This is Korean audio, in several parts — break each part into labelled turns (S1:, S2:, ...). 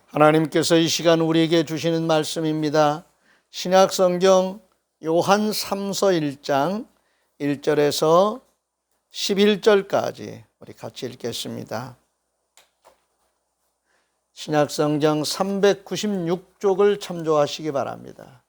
S1: 하나님께서 이 시간 우리에게 주시는 말씀입니다. 신약성경 요한 3서 1장 1절에서 11절까지 우리 같이 읽겠습니다. 신약성경 396쪽을 참조하시기 바랍니다.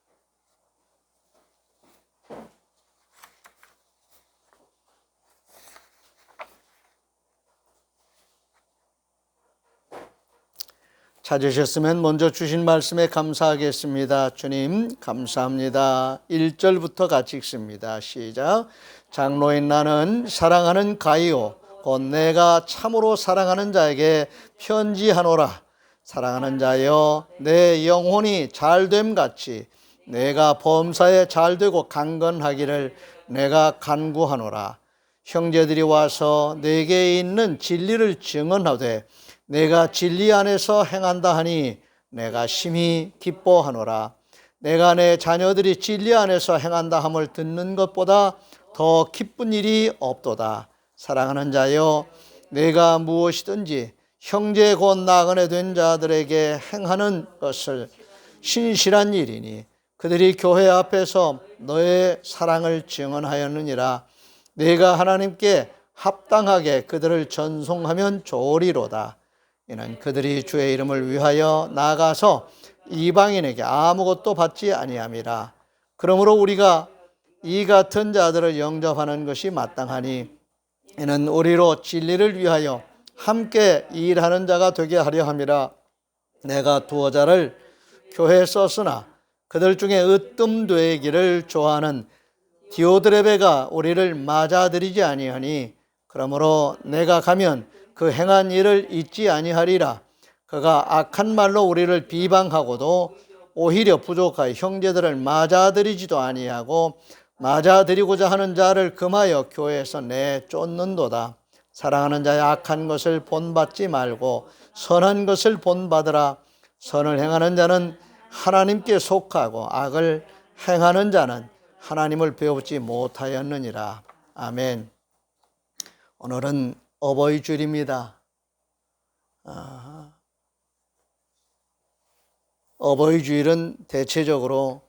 S1: 찾으셨으면 먼저 주신 말씀에 감사하겠습니다. 주님 감사합니다. 1절부터 같이 읽습니다. 시작. 장로인 나는 사랑하는 가이오 곧 내가 참으로 사랑하는 자에게 편지하노라. 사랑하는 자여 내 영혼이 잘됨 같이 내가 범사에 잘되고 강건하기를 내가 간구하노라. 형제들이 와서 내게 있는 진리를 증언하되 내가 진리 안에서 행한다 하니 내가 심히 기뻐하노라. 내가 내 자녀들이 진리 안에서 행한다 함을 듣는 것보다 더 기쁜 일이 없도다. 사랑하는 자여 내가 무엇이든지 형제 곧 나그네 된 자들에게 행하는 것을 신실한 일이니 그들이 교회 앞에서 너의 사랑을 증언하였느니라. 내가 하나님께 합당하게 그들을 전송하면 좋으리로다. 이는 그들이 주의 이름을 위하여 나가서 이방인에게 아무것도 받지 아니함이라. 그러므로 우리가 이 같은 자들을 영접하는 것이 마땅하니 이는 우리로 진리를 위하여 함께 일하는 자가 되게 하려 함이라. 내가 두어 자를 교회에 썼으나 그들 중에 으뜸되기를 좋아하는 디오드레베가 우리를 맞아들이지 아니하니 그러므로 내가 가면 그 행한 일을 잊지 아니하리라. 그가 악한 말로 우리를 비방하고도 오히려 부족하여 형제들을 맞아들이지도 아니하고 맞아들이고자 하는 자를 금하여 교회에서 내쫓는도다. 사랑하는 자의 악한 것을 본받지 말고 선한 것을 본받으라. 선을 행하는 자는 하나님께 속하고 악을 행하는 자는 하나님을 배우지 못하였느니라. 아멘. 오늘은 어버이 주일입니다. 어버이 주일은 대체적으로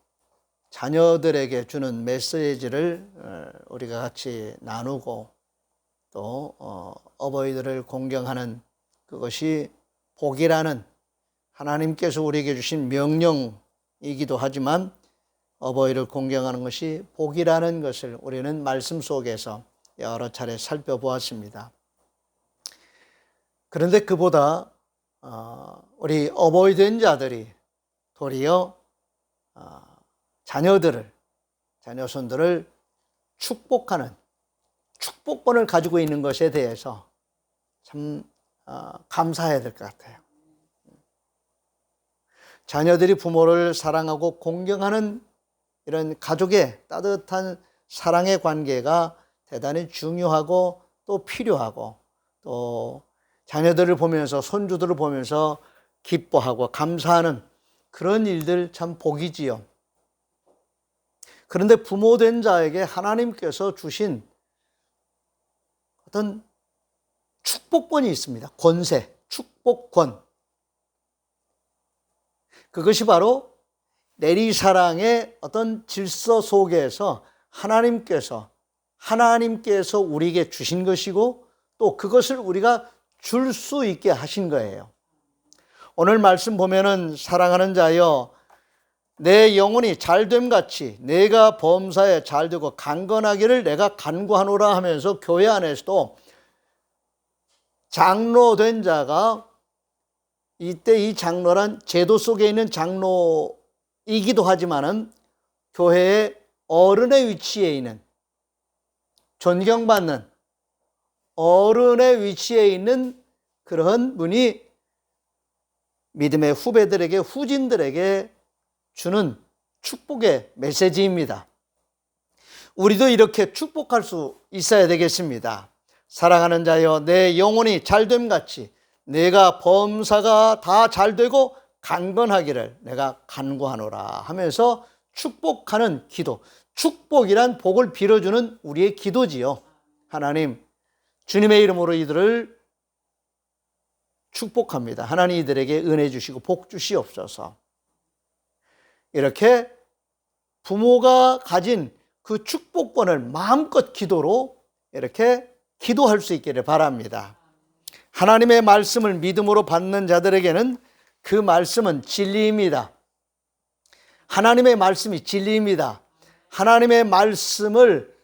S1: 자녀들에게 주는 메시지를 우리가 같이 나누고 또 어버이들을 공경하는 그것이 복이라는 하나님께서 우리에게 주신 명령이기도 하지만 어버이를 공경하는 것이 복이라는 것을 우리는 말씀 속에서 여러 차례 살펴보았습니다. 그런데 그보다 우리 어버이 된 자들이 도리어 자녀손들을 축복하는 축복권을 가지고 있는 것에 대해서 참 감사해야 될 것 같아요. 자녀들이 부모를 사랑하고 공경하는 이런 가족의 따뜻한 사랑의 관계가 대단히 중요하고 또 필요하고 또 자녀들을 보면서 손주들을 보면서 기뻐하고 감사하는 그런 일들 참 복이지요. 그런데 부모된 자에게 하나님께서 주신 어떤 축복권이 있습니다. 권세, 축복권. 그것이 바로 내리사랑의 어떤 질서 속에서 하나님께서 우리에게 주신 것이고 또 그것을 우리가 줄 수 있게 하신 거예요. 오늘 말씀 보면은 사랑하는 자여 내 영혼이 잘됨 같이 내가 범사에 잘되고 강건하기를 내가 간구하노라 하면서 교회 안에서도 장로된 자가 이때 이 장로란 제도 속에 있는 장로이기도 하지만은 교회의 어른의 위치에 있는 존경받는 어른의 위치에 있는 그런 분이 믿음의 후배들에게 후진들에게 주는 축복의 메시지입니다. 우리도 이렇게 축복할 수 있어야 되겠습니다. 사랑하는 자여 내 영혼이 잘됨 같이 내가 범사가 다 잘되고 강건하기를 내가 간구하노라 하면서 축복하는 기도, 축복이란 복을 빌어주는 우리의 기도지요. 하나님 주님의 이름으로 이들을 축복합니다. 하나님 이들에게 은혜 주시고 복 주시옵소서. 이렇게 부모가 가진 그 축복권을 마음껏 기도로 이렇게 기도할 수 있기를 바랍니다. 하나님의 말씀을 믿음으로 받는 자들에게는 그 말씀은 진리입니다. 하나님의 말씀이 진리입니다. 하나님의 말씀을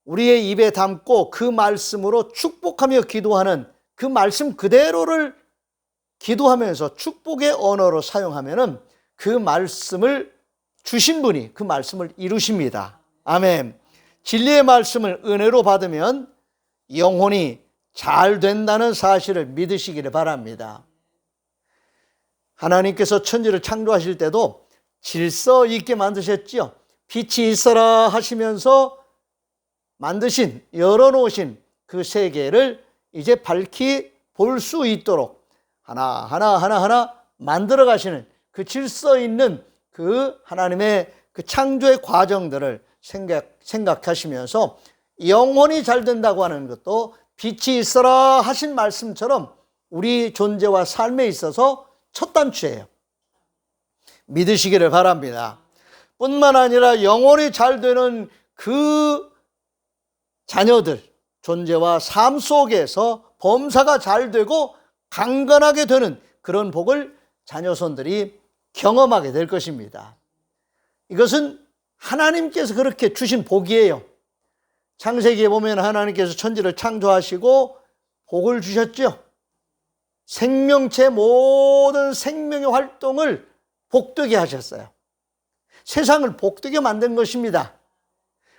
S1: 우리의 입에 담고 그 말씀으로 축복하며 기도하는 그 말씀 그대로를 기도하면서 축복의 언어로 사용하면은 그 말씀을 주신 분이 그 말씀을 이루십니다. 아멘. 진리의 말씀을 은혜로 받으면 영혼이 잘 된다는 사실을 믿으시기를 바랍니다. 하나님께서 천지를 창조하실 때도 질서 있게 만드셨지요. 빛이 있어라 하시면서 만드신, 열어놓으신 그 세계를 이제 밝히 볼 수 있도록 하나 만들어 가시는 그 질서 있는 그 하나님의 그 창조의 과정들을 생각하시면서 영혼이 잘 된다고 하는 것도 빛이 있어라 하신 말씀처럼 우리 존재와 삶에 있어서 첫 단추예요. 믿으시기를 바랍니다. 뿐만 아니라 영혼이 잘 되는 그 자녀들, 존재와 삶 속에서 범사가 잘 되고 강건하게 되는 그런 복을 자녀손들이 경험하게 될 것입니다. 이것은 하나님께서 그렇게 주신 복이에요. 창세기에 보면 하나님께서 천지를 창조하시고 복을 주셨죠. 생명체 모든 생명의 활동을 복되게 하셨어요. 세상을 복되게 만든 것입니다.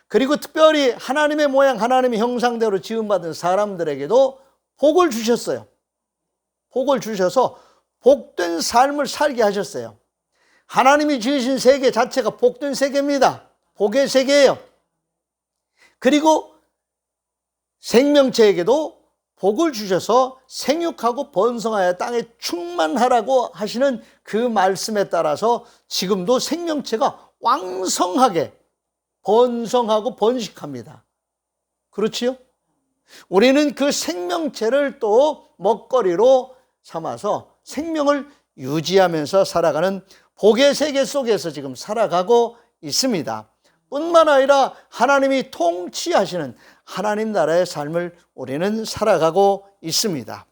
S1: 그리고 특별히 하나님의 모양, 하나님의 형상대로 지음받은 사람들에게도 복을 주셨어요. 복을 주셔서 복된 삶을 살게 하셨어요. 하나님이 지으신 세계 자체가 복된 세계입니다. 복의 세계예요. 그리고 생명체에게도 복을 주셔서 생육하고 번성하여 땅에 충만하라고 하시는 그 말씀에 따라서 지금도 생명체가 왕성하게 번성하고 번식합니다. 그렇지요? 우리는 그 생명체를 또 먹거리로 삼아서 생명을 유지하면서 살아가는 복의 세계 속에서 지금 살아가고 있습니다. 뿐만 아니라 하나님이 통치하시는 하나님 나라의 삶을 우리는 살아가고 있습니다.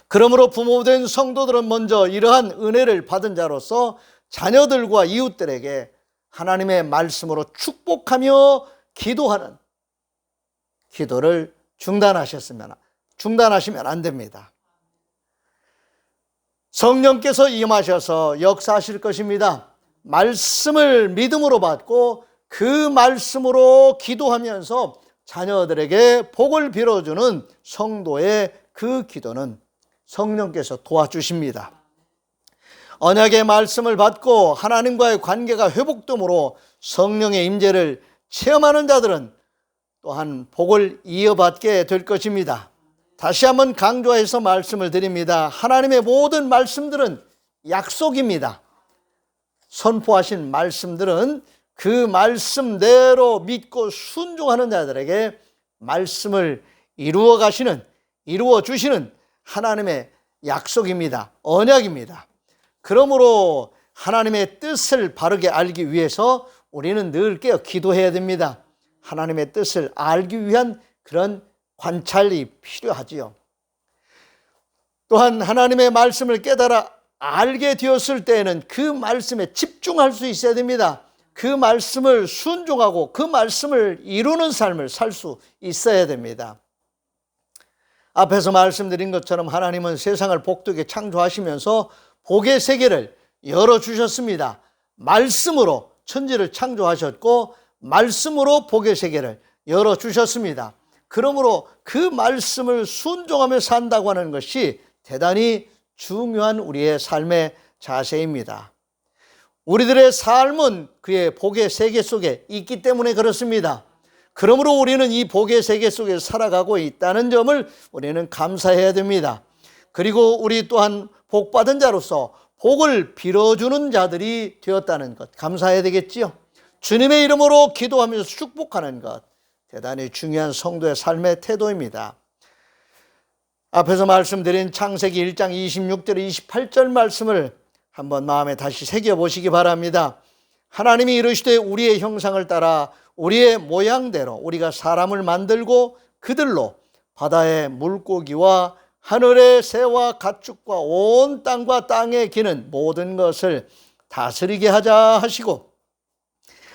S1: 그러므로 부모된 성도들은 먼저 이러한 은혜를 받은 자로서 자녀들과 이웃들에게 하나님의 말씀으로 축복하며 기도하는 기도를 중단하시면 안 됩니다. 성령께서 임하셔서 역사하실 것입니다. 말씀을 믿음으로 받고 그 말씀으로 기도하면서 자녀들에게 복을 빌어주는 성도의 그 기도는 성령께서 도와주십니다. 언약의 말씀을 받고 하나님과의 관계가 회복됨으로 성령의 임재를 체험하는 자들은 또한 복을 이어받게 될 것입니다. 다시 한번 강조해서 말씀을 드립니다. 하나님의 모든 말씀들은 약속입니다. 선포하신 말씀들은 그 말씀대로 믿고 순종하는 자들에게 말씀을 이루어 주시는 하나님의 약속입니다. 언약입니다. 그러므로 하나님의 뜻을 바르게 알기 위해서 우리는 늘 깨어 기도해야 됩니다. 하나님의 뜻을 알기 위한 그런 관찰이 필요하지요. 또한 하나님의 말씀을 깨달아 알게 되었을 때에는 그 말씀에 집중할 수 있어야 됩니다. 그 말씀을 순종하고 그 말씀을 이루는 삶을 살 수 있어야 됩니다. 앞에서 말씀드린 것처럼 하나님은 세상을 복되게 창조하시면서 복의 세계를 열어주셨습니다. 말씀으로 천지를 창조하셨고 말씀으로 복의 세계를 열어주셨습니다. 그러므로 그 말씀을 순종하며 산다고 하는 것이 대단히 중요한 우리의 삶의 자세입니다. 우리들의 삶은 그의 복의 세계 속에 있기 때문에 그렇습니다. 그러므로 우리는 이 복의 세계 속에 살아가고 있다는 점을 우리는 감사해야 됩니다. 그리고 우리 또한 복받은 자로서 복을 빌어주는 자들이 되었다는 것 감사해야 되겠지요. 주님의 이름으로 기도하면서 축복하는 것 대단히 중요한 성도의 삶의 태도입니다. 앞에서 말씀드린 창세기 1장 26절 28절 말씀을 한번 마음에 다시 새겨보시기 바랍니다. 하나님이 이르시되 우리의 형상을 따라 우리의 모양대로 우리가 사람을 만들고 그들로 바다의 물고기와 하늘의 새와 가축과 온 땅과 땅에 기는 모든 것을 다스리게 하자 하시고,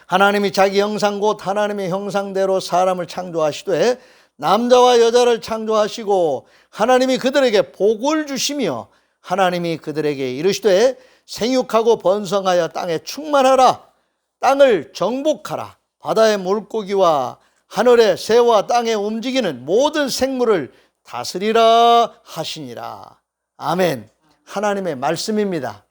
S1: 하나님이 자기 형상 곧 하나님의 형상대로 사람을 창조하시되 남자와 여자를 창조하시고 하나님이 그들에게 복을 주시며 하나님이 그들에게 이르시되 생육하고 번성하여 땅에 충만하라, 땅을 정복하라, 바다의 물고기와 하늘의 새와 땅에 움직이는 모든 생물을 다스리라 하시니라. 아멘. 하나님의 말씀입니다.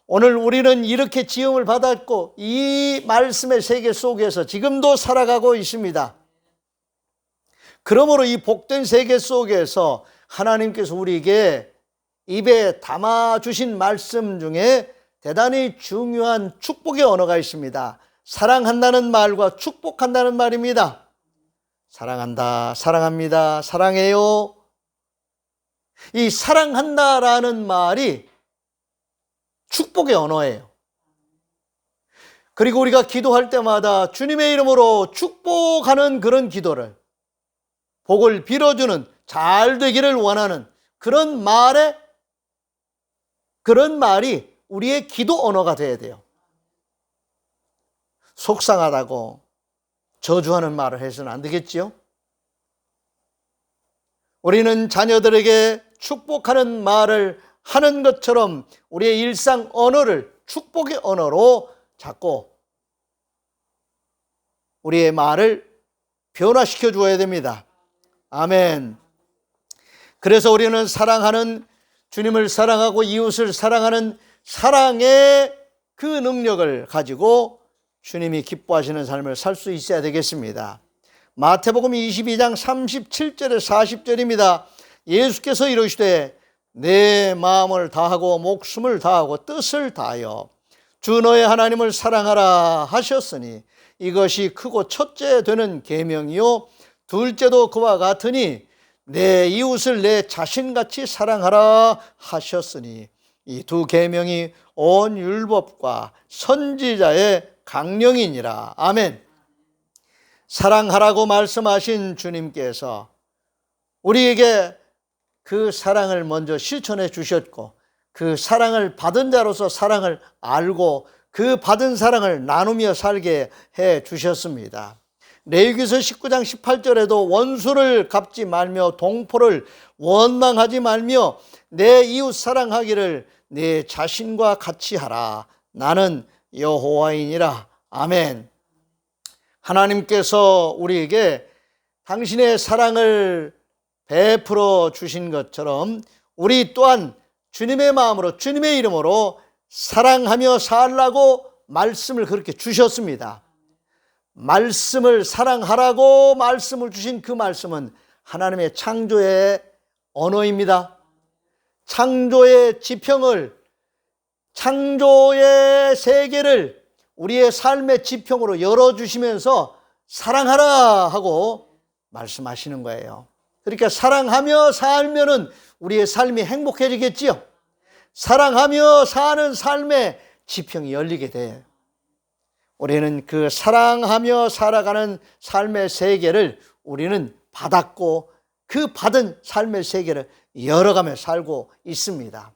S1: 오늘 우리는 이렇게 지음을 받았고 이 말씀의 세계 속에서 지금도 살아가고 있습니다. 그러므로 이 복된 세계 속에서 하나님께서 우리에게 입에 담아주신 말씀 중에 대단히 중요한 축복의 언어가 있습니다. 사랑한다는 말과 축복한다는 말입니다. 사랑한다, 사랑합니다, 사랑해요. 이 사랑한다라는 말이 축복의 언어예요. 그리고 우리가 기도할 때마다 주님의 이름으로 축복하는 그런 기도를, 복을 빌어주는, 잘 되기를 원하는 그런 말이 우리의 기도 언어가 돼야 돼요. 속상하다고 저주하는 말을 해서는 안 되겠지요? 우리는 자녀들에게 축복하는 말을 하는 것처럼 우리의 일상 언어를 축복의 언어로 잡고 우리의 말을 변화시켜 주어야 됩니다. 아멘. 그래서 우리는 사랑하는, 주님을 사랑하고 이웃을 사랑하는 사랑의 그 능력을 가지고 주님이 기뻐하시는 삶을 살 수 있어야 되겠습니다. 마태복음 22장 37절에 40절입니다. 예수께서 이르시되 내 마음을 다하고 목숨을 다하고 뜻을 다하여 주 너의 하나님을 사랑하라 하셨으니 이것이 크고 첫째 되는 계명이요 둘째도 그와 같으니 내 이웃을 내 자신같이 사랑하라 하셨으니 이 두 계명이 온 율법과 선지자의 강령이니라. 아멘. 사랑하라고 말씀하신 주님께서 우리에게 그 사랑을 먼저 실천해 주셨고 그 사랑을 받은 자로서 사랑을 알고 그 받은 사랑을 나누며 살게 해 주셨습니다. 레위기서 19장 18절에도 원수를 갚지 말며 동포를 원망하지 말며 내 이웃 사랑하기를 내 자신과 같이 하라. 나는 여호와이니라. 아멘. 하나님께서 우리에게 당신의 사랑을 베풀어 주신 것처럼 우리 또한 주님의 마음으로 주님의 이름으로 사랑하며 살라고 말씀을 그렇게 주셨습니다. 말씀을 사랑하라고 말씀을 주신 그 말씀은 하나님의 창조의 언어입니다. 창조의 지평을, 창조의 세계를 우리의 삶의 지평으로 열어주시면서 사랑하라 하고 말씀하시는 거예요. 그러니까 사랑하며 살면은 우리의 삶이 행복해지겠지요. 사랑하며 사는 삶의 지평이 열리게 돼요. 우리는 그 사랑하며 살아가는 삶의 세계를 우리는 받았고 그 받은 삶의 세계를 열어가며 살고 있습니다.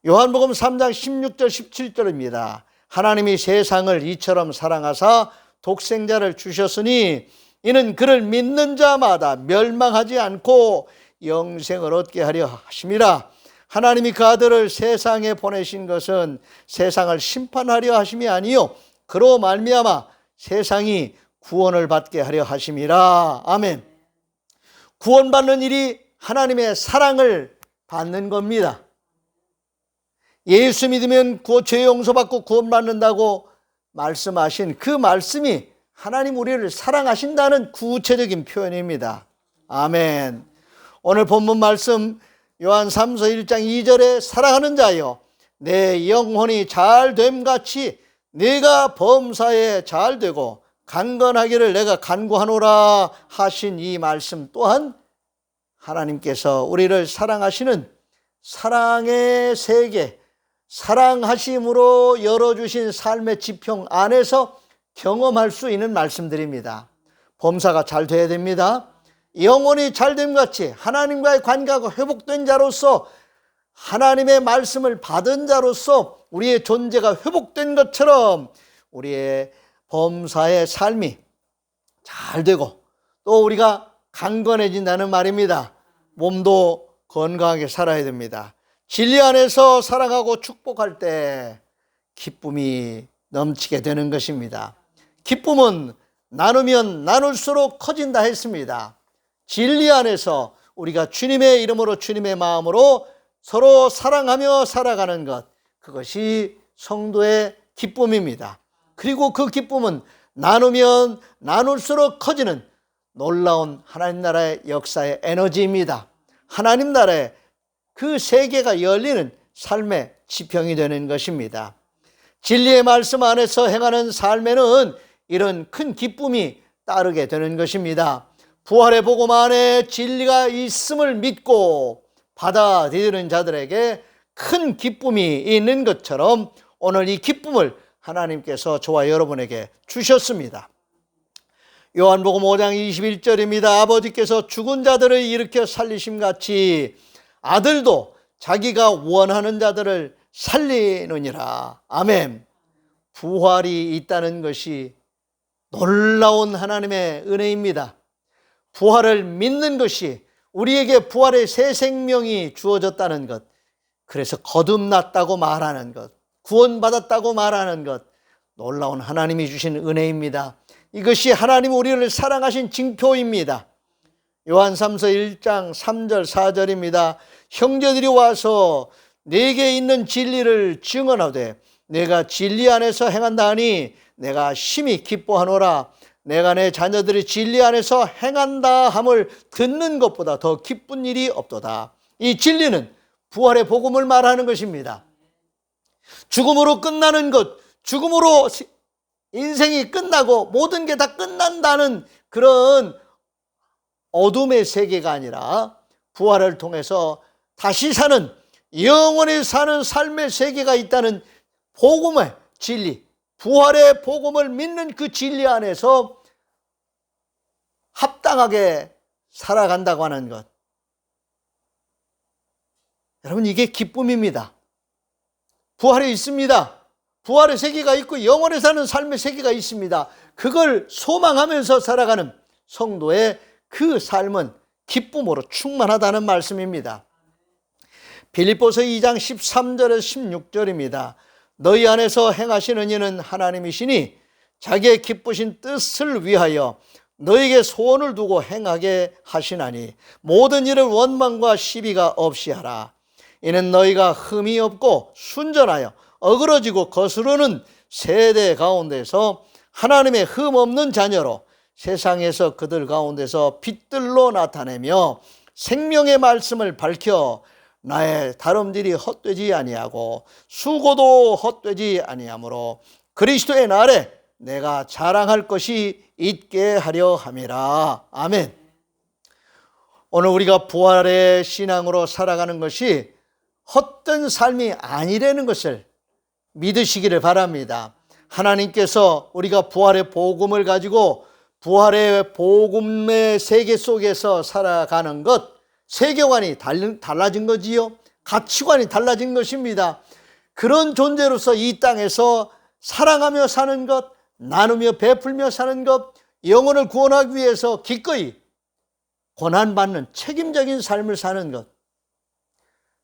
S1: 요한복음 3장 16절 17절입니다. 하나님이 세상을 이처럼 사랑하사 독생자를 주셨으니 이는 그를 믿는 자마다 멸망하지 않고 영생을 얻게 하려 하심이라. 하나님이 그 아들을 세상에 보내신 것은 세상을 심판하려 하심이 아니요 그로 말미암아 세상이 구원을 받게 하려 하심이라. 아멘. 구원받는 일이 하나님의 사랑을 받는 겁니다. 예수 믿으면 죄 용서받고 구원받는다고 말씀하신 그 말씀이 하나님 우리를 사랑하신다는 구체적인 표현입니다. 아멘. 오늘 본문 말씀 요한 3서 1장 2절에 사랑하는 자여 내 영혼이 잘됨 같이 네가 범사에 잘되고 강건하기를 내가 간구하노라 하신 이 말씀 또한 하나님께서 우리를 사랑하시는 사랑의 세계, 사랑하심으로 열어주신 삶의 지평 안에서 경험할 수 있는 말씀들입니다. 범사가 잘 돼야 됩니다. 영혼이 잘됨 같이 하나님과의 관계가 회복된 자로서, 하나님의 말씀을 받은 자로서 우리의 존재가 회복된 것처럼 우리의 범사의 삶이 잘 되고, 또 우리가 강건해진다는 말입니다. 몸도 건강하게 살아야 됩니다. 진리 안에서 살아가고 축복할 때 기쁨이 넘치게 되는 것입니다. 기쁨은 나누면 나눌수록 커진다 했습니다. 진리 안에서 우리가 주님의 이름으로, 주님의 마음으로 서로 사랑하며 살아가는 것, 그것이 성도의 기쁨입니다. 그리고 그 기쁨은 나누면 나눌수록 커지는 놀라운 하나님 나라의 역사의 에너지입니다. 하나님 나라의 그 세계가 열리는 삶의 지평이 되는 것입니다. 진리의 말씀 안에서 행하는 삶에는 이런 큰 기쁨이 따르게 되는 것입니다. 부활의 복음 안에 진리가 있음을 믿고 받아들이는 자들에게 큰 기쁨이 있는 것처럼 오늘 이 기쁨을 하나님께서 저와 여러분에게 주셨습니다. 요한복음 5장 21절입니다. 아버지께서 죽은 자들을 일으켜 살리심같이 아들도 자기가 원하는 자들을 살리느니라. 아멘. 부활이 있다는 것이 놀라운 하나님의 은혜입니다. 부활을 믿는 것이, 우리에게 부활의 새 생명이 주어졌다는 것, 그래서 거듭났다고 말하는 것, 구원받았다고 말하는 것, 놀라운 하나님이 주신 은혜입니다. 이것이 하나님 우리를 사랑하신 징표입니다. 요한 3서 1장 3절 4절입니다. 형제들이 와서 내게 있는 진리를 증언하되 내가 진리 안에서 행한다 하니 내가 심히 기뻐하노라. 내가 내 자녀들이 진리 안에서 행한다 함을 듣는 것보다 더 기쁜 일이 없도다. 이 진리는 부활의 복음을 말하는 것입니다. 죽음으로 끝나는 것, 죽음으로 인생이 끝나고 모든 게 다 끝난다는 그런 어둠의 세계가 아니라 부활을 통해서 다시 사는, 영원히 사는 삶의 세계가 있다는 복음의 진리, 부활의 복음을 믿는 그 진리 안에서 합당하게 살아간다고 하는 것. 여러분, 이게 기쁨입니다. 부활이 있습니다. 부활의 세계가 있고 영원히 사는 삶의 세계가 있습니다. 그걸 소망하면서 살아가는 성도의 그 삶은 기쁨으로 충만하다는 말씀입니다. 빌립보서 2장 13절에서 16절입니다. 너희 안에서 행하시는 이는 하나님이시니 자기의 기쁘신 뜻을 위하여 너에게 소원을 두고 행하게 하시나니 모든 일을 원망과 시비가 없이 하라. 이는 너희가 흠이 없고 순전하여 어그러지고 거스르는 세대 가운데서 하나님의 흠 없는 자녀로 세상에서 그들 가운데서 빛들로 나타내며 생명의 말씀을 밝혀 나의 다름질이 헛되지 아니하고 수고도 헛되지 아니하므로 그리스도의 날에 내가 자랑할 것이 있게 하려 함이라. 아멘. 오늘 우리가 부활의 신앙으로 살아가는 것이 헛된 삶이 아니라는 것을 믿으시기를 바랍니다. 하나님께서 우리가 부활의 복음을 가지고 부활의 복음의 세계 속에서 살아가는 것, 세계관이 달라진 거지요. 가치관이 달라진 것입니다. 그런 존재로서 이 땅에서 사랑하며 사는 것, 나누며 베풀며 사는 것, 영혼을 구원하기 위해서 기꺼이 고난받는 책임적인 삶을 사는 것.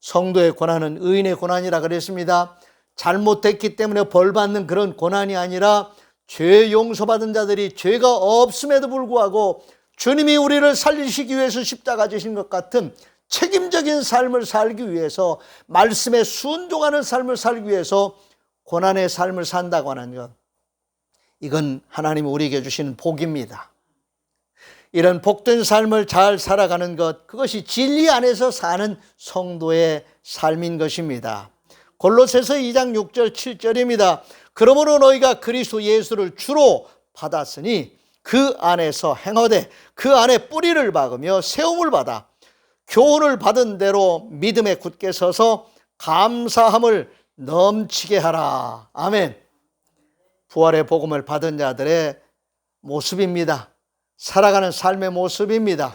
S1: 성도의 고난은 의인의 고난이라 그랬습니다. 잘못했기 때문에 벌받는 그런 고난이 아니라 죄 용서받은 자들이 죄가 없음에도 불구하고 주님이 우리를 살리시기 위해서 십자가 지신 것 같은 책임적인 삶을 살기 위해서, 말씀에 순종하는 삶을 살기 위해서 고난의 삶을 산다고 하는 것, 이건 하나님이 우리에게 주시는 복입니다. 이런 복된 삶을 잘 살아가는 것, 그것이 진리 안에서 사는 성도의 삶인 것입니다. 골로새서 2장 6절 7절입니다. 그러므로 너희가 그리스도 예수를 주로 받았으니 그 안에서 행하되 그 안에 뿌리를 박으며 세움을 받아 교훈을 받은 대로 믿음에 굳게 서서 감사함을 넘치게 하라. 아멘. 부활의 복음을 받은 자들의 모습입니다. 살아가는 삶의 모습입니다.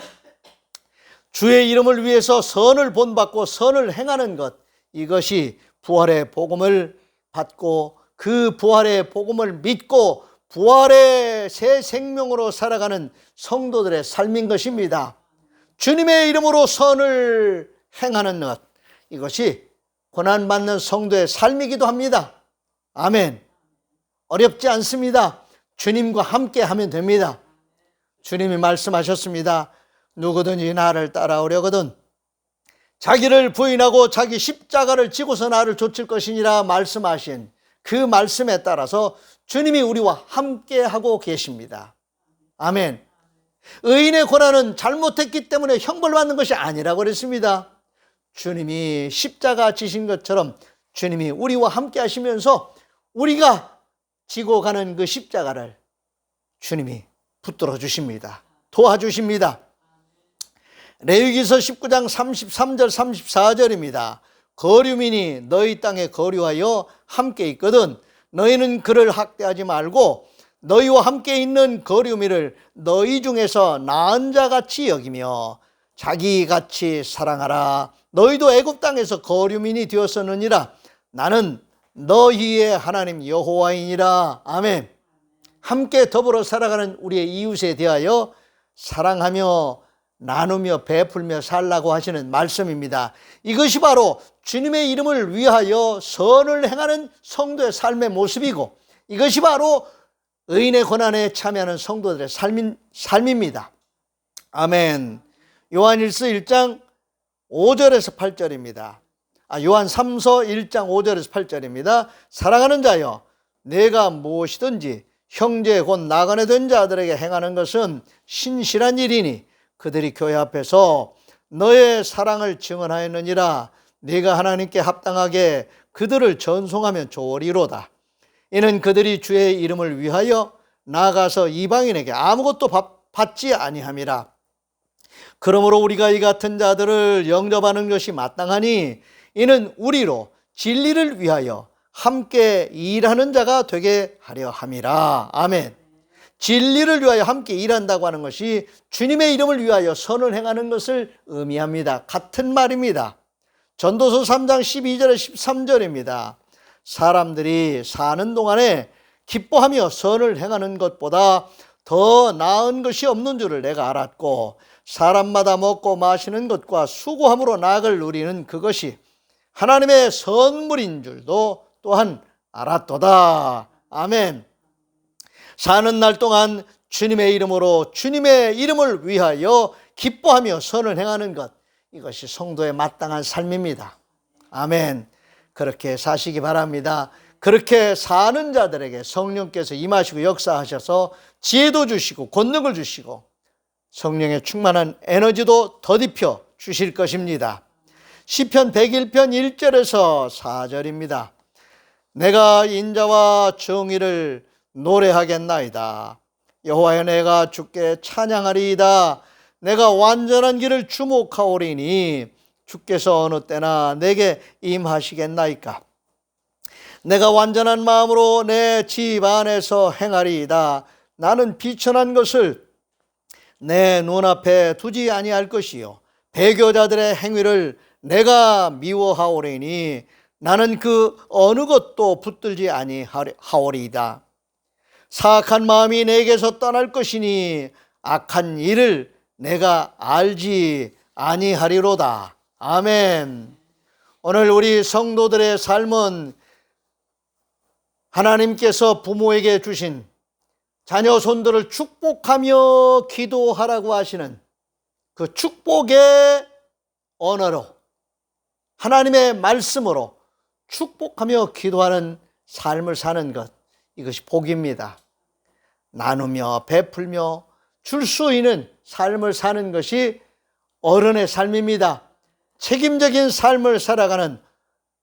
S1: 주의 이름을 위해서 선을 본받고 선을 행하는 것, 이것이 부활의 복음을 받고 그 부활의 복음을 믿고 부활의 새 생명으로 살아가는 성도들의 삶인 것입니다. 주님의 이름으로 선을 행하는 것, 이것이 고난받는 성도의 삶이기도 합니다. 아멘. 어렵지 않습니다. 주님과 함께 하면 됩니다. 주님이 말씀하셨습니다. 누구든지 나를 따라오려거든 자기를 부인하고 자기 십자가를 지고서 나를 좇을 것이니라 말씀하신 그 말씀에 따라서 주님이 우리와 함께 하고 계십니다. 아멘. 의인의 고난은 잘못했기 때문에 형벌받는 것이 아니라고 그랬습니다. 주님이 십자가 지신 것처럼 주님이 우리와 함께 하시면서 우리가 지고 가는 그 십자가를 주님이 붙들어 주십니다. 도와주십니다. 레위기서 19장 33절 34절입니다. 거류민이 너희 땅에 거류하여 함께 있거든 너희는 그를 학대하지 말고 너희와 함께 있는 거류민을 너희 중에서 나은 자같이 여기며 자기같이 사랑하라. 너희도 애굽 땅에서 거류민이 되었었느니라. 나는 너희의 하나님 여호와이니라. 아멘. 함께 더불어 살아가는 우리의 이웃에 대하여 사랑하며 나누며 베풀며 살라고 하시는 말씀입니다. 이것이 바로 주님의 이름을 위하여 선을 행하는 성도의 삶의 모습이고 이것이 바로 의인의 고난에 참여하는 성도들의 삶입니다. 아멘. 요한일서 1장 5절에서 8절입니다. 요한 3서 1장 5절에서 8절입니다. 사랑하는 자여, 내가 무엇이든지 형제 곧 나그네 된 자들에게 행하는 것은 신실한 일이니 그들이 교회 앞에서 너의 사랑을 증언하였느니라. 네가 하나님께 합당하게 그들을 전송하면 좋으리로다. 이는 그들이 주의 이름을 위하여 나아가서 이방인에게 아무것도 받지 아니함이라. 그러므로 우리가 이 같은 자들을 영접하는 것이 마땅하니 이는 우리로 진리를 위하여 함께 일하는 자가 되게 하려 함이라. 아멘. 진리를 위하여 함께 일한다고 하는 것이 주님의 이름을 위하여 선을 행하는 것을 의미합니다. 같은 말입니다. 전도서 3장 12절에 13절입니다. 사람들이 사는 동안에 기뻐하며 선을 행하는 것보다 더 나은 것이 없는 줄을 내가 알았고 사람마다 먹고 마시는 것과 수고함으로 낙을 누리는 그것이 하나님의 선물인 줄도 또한 알았도다. 아멘. 사는 날 동안 주님의 이름으로 주님의 이름을 위하여 기뻐하며 선을 행하는 것, 이것이 성도의 마땅한 삶입니다. 아멘. 그렇게 사시기 바랍니다. 그렇게 사는 자들에게 성령께서 임하시고 역사하셔서 지혜도 주시고 권능을 주시고 성령의 충만한 에너지도 더딥혀 주실 것입니다. 시편 101편 1절에서 4절입니다. 내가 인자와 정의를 노래하겠나이다. 여호와여, 내가 주께 찬양하리이다. 내가 완전한 길을 주목하오리니 주께서 어느 때나 내게 임하시겠나이까. 내가 완전한 마음으로 내 집 안에서 행하리이다. 나는 비천한 것을 내 눈앞에 두지 아니할 것이요 배교자들의 행위를 내가 미워하오리니 나는 그 어느 것도 붙들지 아니하오리이다. 사악한 마음이 내게서 떠날 것이니 악한 일을 내가 알지 아니하리로다. 아멘. 오늘 우리 성도들의 삶은 하나님께서 부모에게 주신 자녀 손들을 축복하며 기도하라고 하시는 그 축복의 언어로 하나님의 말씀으로 축복하며 기도하는 삶을 사는 것, 이것이 복입니다. 나누며 베풀며 줄 수 있는 삶을 사는 것이 어른의 삶입니다. 책임적인 삶을 살아가는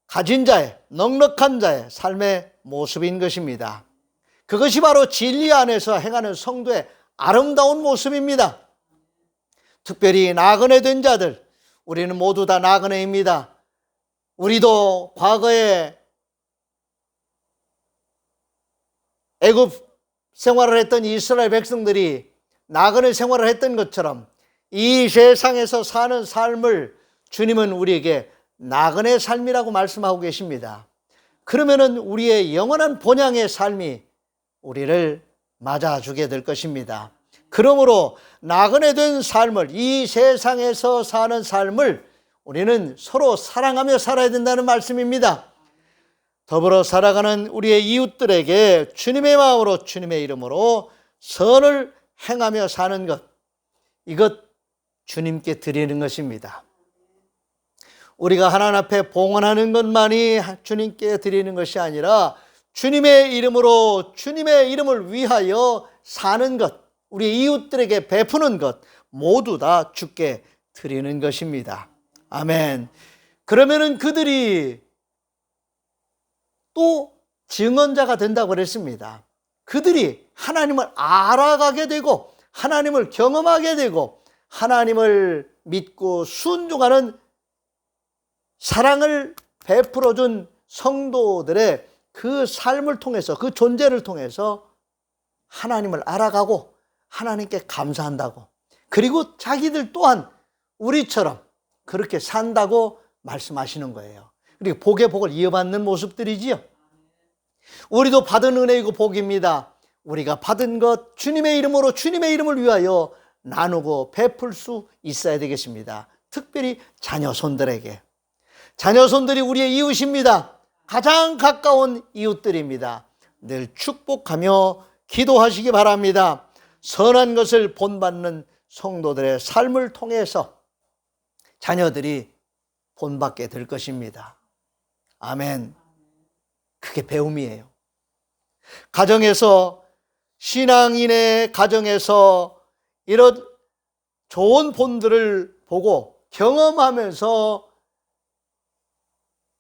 S1: 가진 자의, 넉넉한 자의 삶의 모습인 것입니다. 그것이 바로 진리 안에서 행하는 성도의 아름다운 모습입니다. 특별히 나그네 된 자들, 우리는 모두 다 나그네입니다. 우리도 과거에 애굽 생활을 했던 이스라엘 백성들이 나그네 생활을 했던 것처럼 이 세상에서 사는 삶을 주님은 우리에게 나그네 삶이라고 말씀하고 계십니다. 그러면은 우리의 영원한 본향의 삶이 우리를 맞아주게 될 것입니다. 그러므로 나그네 된 삶을, 이 세상에서 사는 삶을 우리는 서로 사랑하며 살아야 된다는 말씀입니다. 더불어 살아가는 우리의 이웃들에게 주님의 마음으로, 주님의 이름으로 선을 행하며 사는 것, 이것 주님께 드리는 것입니다. 우리가 하나님 앞에 봉헌하는 것만이 주님께 드리는 것이 아니라 주님의 이름으로, 주님의 이름을 위하여 사는 것, 우리 이웃들에게 베푸는 것 모두 다 주께 드리는 것입니다. 아멘. 그러면은 그들이 또 증언자가 된다고 그랬습니다. 그들이 하나님을 알아가게 되고 하나님을 경험하게 되고 하나님을 믿고 순종하는, 사랑을 베풀어준 성도들의 그 삶을 통해서, 그 존재를 통해서 하나님을 알아가고 하나님께 감사한다고, 그리고 자기들 또한 우리처럼 그렇게 산다고 말씀하시는 거예요. 그리고 복의 복을 이어받는 모습들이지요. 우리도 받은 은혜이고 복입니다. 우리가 받은 것 주님의 이름으로, 주님의 이름을 위하여 나누고 베풀 수 있어야 되겠습니다. 특별히 자녀손들에게. 자녀손들이 우리의 이웃입니다. 가장 가까운 이웃들입니다. 늘 축복하며 기도하시기 바랍니다. 선한 것을 본받는 성도들의 삶을 통해서 자녀들이 본받게 될 것입니다. 아멘. 그게 배움이에요. 가정에서, 신앙인의 가정에서 이런 좋은 본들을 보고 경험하면서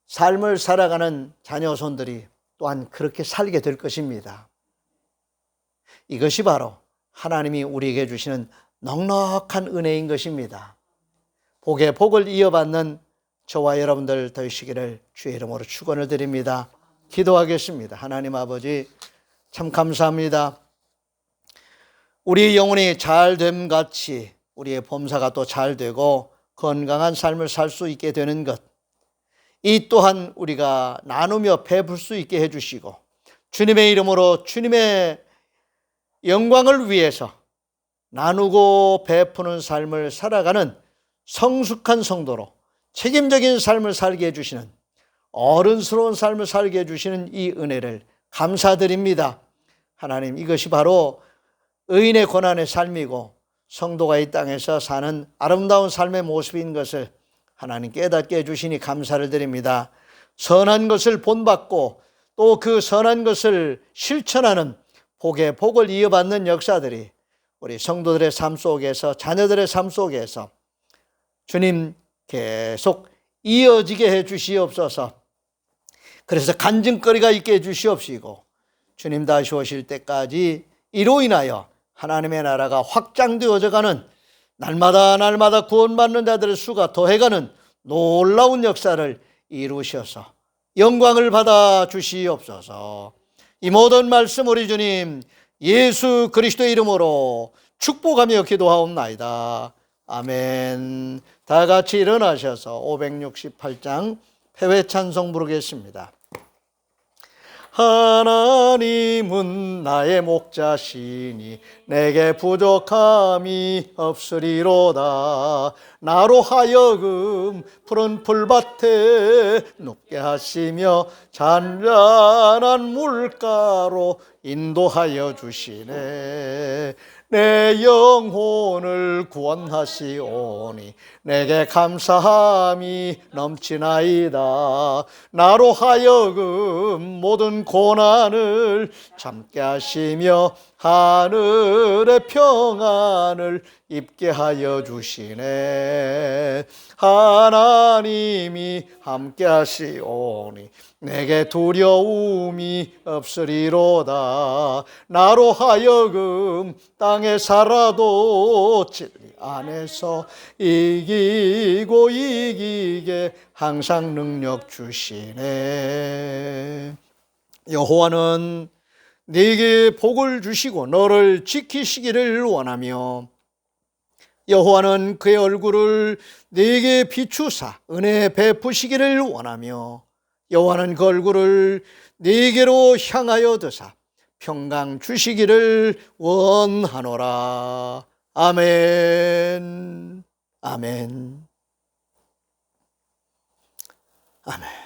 S1: 삶을 살아가는 자녀손들이 또한 그렇게 살게 될 것입니다. 이것이 바로 하나님이 우리에게 주시는 넉넉한 은혜인 것입니다. 복의 복을 이어받는 저와 여러분들 되시기를 주의 이름으로 축원을 드립니다. 기도하겠습니다. 하나님 아버지, 참 감사합니다. 우리 영혼이 잘됨 같이 우리의 범사가 또 잘 되고 건강한 삶을 살 수 있게 되는 것, 이 또한 우리가 나누며 베풀 수 있게 해주시고 주님의 이름으로 주님의 영광을 위해서 나누고 베푸는 삶을 살아가는 성숙한 성도로 책임적인 삶을 살게 해주시는, 어른스러운 삶을 살게 해주시는 이 은혜를 감사드립니다. 하나님, 이것이 바로 의인의 고난의 삶이고 성도가 이 땅에서 사는 아름다운 삶의 모습인 것을 하나님 깨닫게 해주시니 감사를 드립니다. 선한 것을 본받고 또 그 선한 것을 실천하는 복의 복을 이어받는 역사들이 우리 성도들의 삶 속에서, 자녀들의 삶 속에서 주님 계속 이어지게 해 주시옵소서. 그래서 간증거리가 있게 해 주시옵시고 주님 다시 오실 때까지 이로 인하여 하나님의 나라가 확장되어져 가는, 날마다 날마다 구원받는 자들의 수가 더해가는 놀라운 역사를 이루셔서 영광을 받아 주시옵소서. 이 모든 말씀 우리 주님 예수 그리스도의 이름으로 축복하며 기도하옵나이다. 아멘. 다 같이 일어나셔서 568장 패회 찬송 부르겠습니다. 하나님은 나의 목자시니 내게 부족함이 없으리로다. 나로 하여금 푸른 풀밭에 눕게 하시며 잔잔한 물가로 인도하여 주시네. 내 영혼을 구원하시오니 내게 감사함이 넘치나이다. 나로 하여금 모든 고난을 참게 하시며 하늘의 평안을 입게 하여 주시네. 하나님이 함께 하시오니 내게 두려움이 없으리로다. 나로 하여금 땅에 살아도 진리 안에서 이기고 이기게 항상 능력 주시네. 여호와는 네게 복을 주시고 너를 지키시기를 원하며 여호와는 그의 얼굴을 네게 비추사 은혜 베푸시기를 원하며 여호와는 그 얼굴을 네게로 향하여 드사 평강 주시기를 원하노라. 아멘. 아멘. 아멘.